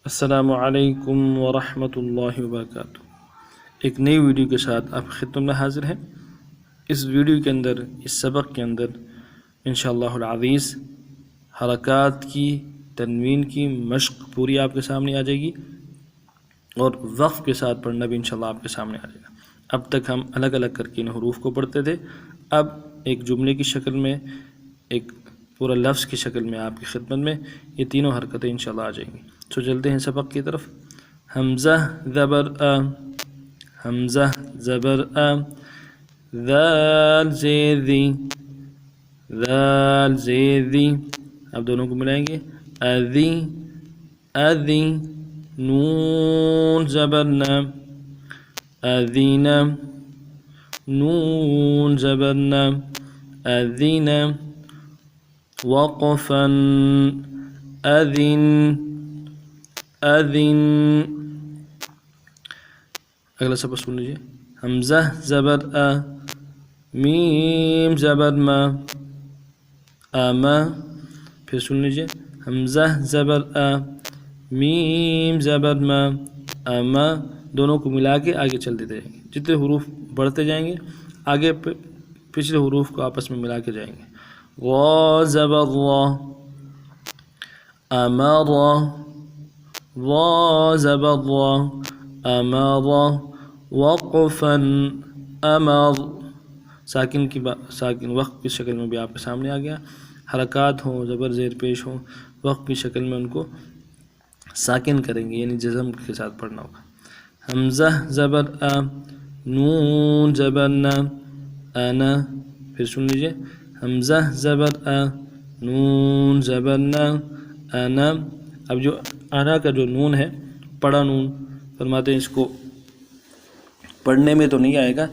السلام علیکم ورحمۃ اللہ وبرکاتہ۔ ایک نئی ویڈیو کے ساتھ آپ کی خدمت میں حاضر ہیں۔ اس ویڈیو کے اندر، اس سبق کے اندر انشاءاللہ العزیز حرکات کی، تنوین کی مشق پوری آپ کے سامنے آ جائے گی، اور وقف کے ساتھ پڑھنا بھی انشاءاللہ آپ کے سامنے آ جائے گا۔ اب تک ہم الگ الگ کر کے ان حروف کو پڑھتے تھے، اب ایک جملے کی شکل میں، ایک پورا لفظ کی شکل میں آپ کی خدمت میں یہ تینوں حرکتیں انشاءاللہ آ جائیں گی۔ تو چلتے ہیں سبق کی طرف۔ حمزہ زبر آ، حمزہ زبر آ، ذال زیر ذی، ذال زیر ذی، اب دونوں کو ملائیں گے، اذی اذی، نون زبر نا، اذینا، نون زبر نا، اذینا، وقفا اذن اذن۔ اگلا سبق سن لیجیے۔ حمزہ زبر آ، میم زبر ما، آما، پھر سن لیجیے۔ حمزہ زبر آ، میم زبر ما، آما، دونوں کو ملا کے آگے چلتے جائیں گے۔ جتنے حروف بڑھتے جائیں گے آگے پچھلے حروف کو آپس میں ملا کے جائیں گے۔ غا زبر غا، امر، ضا زبر ضا، امر، وقفا امر، ساکن وقف کی شکل میں بھی آپ کے سامنے آ گیا۔ حرکات ہوں، زبر زیر پیش ہوں، وقف کی شکل میں ان کو ساکن کریں گے، یعنی جزم کے ساتھ پڑھنا ہوگا۔ حمزہ زبر آ، نون زبر نا، انا، پھر سن لیجیے۔ حمزہ زبر آ، نون زبر نا، انا، اب جو انا کا جو نون ہے، پڑا نون، فرماتے ہیں اس کو پڑھنے میں تو نہیں آئے گا،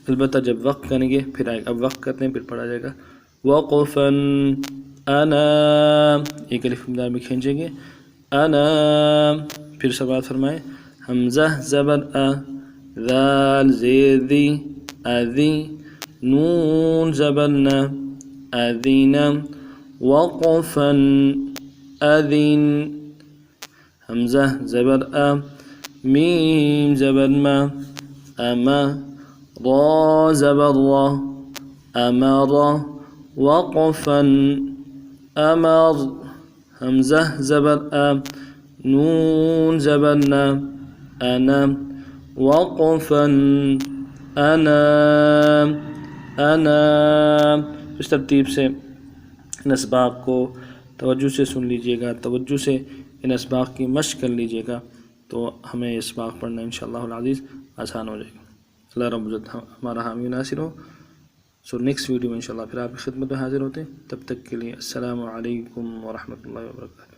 البتہ جب وقف کریں گے پھر آئے گا۔ اب وقف کرتے ہیں پھر پڑھا جائے گا۔ وقفا انا، ایک الف مدار میں کھینچیں گے، انا، پھر سبات فرمائیں۔ حمزہ زبر آ، ذال زیر ذی، اذی، نون زبر نا، اذینا، وقفا اذن۔ حمزہ زبر آ، میم زبر ما، اما، را زبر را، امر، وقفا امر۔ حمزہ زبر آ، نون زبر نا، انا، وقفا انا، انا۔ اس ترتیب سے ان اسباق کو توجہ سے سن لیجیے گا، توجہ سے ان اسباق کی مشق کر لیجیے گا، تو ہمیں اسباق پڑھنا انشاءاللہ العزیز آسان ہو جائے گا۔ اللہ رب العزت ہمارا حامی و ناصر ہو۔ سو نیکسٹ ویڈیو میں انشاءاللہ پھر آپ کی خدمت میں حاضر ہوتے ہیں، تب تک کے لیے السلام علیکم ورحمۃ اللہ وبرکاتہ۔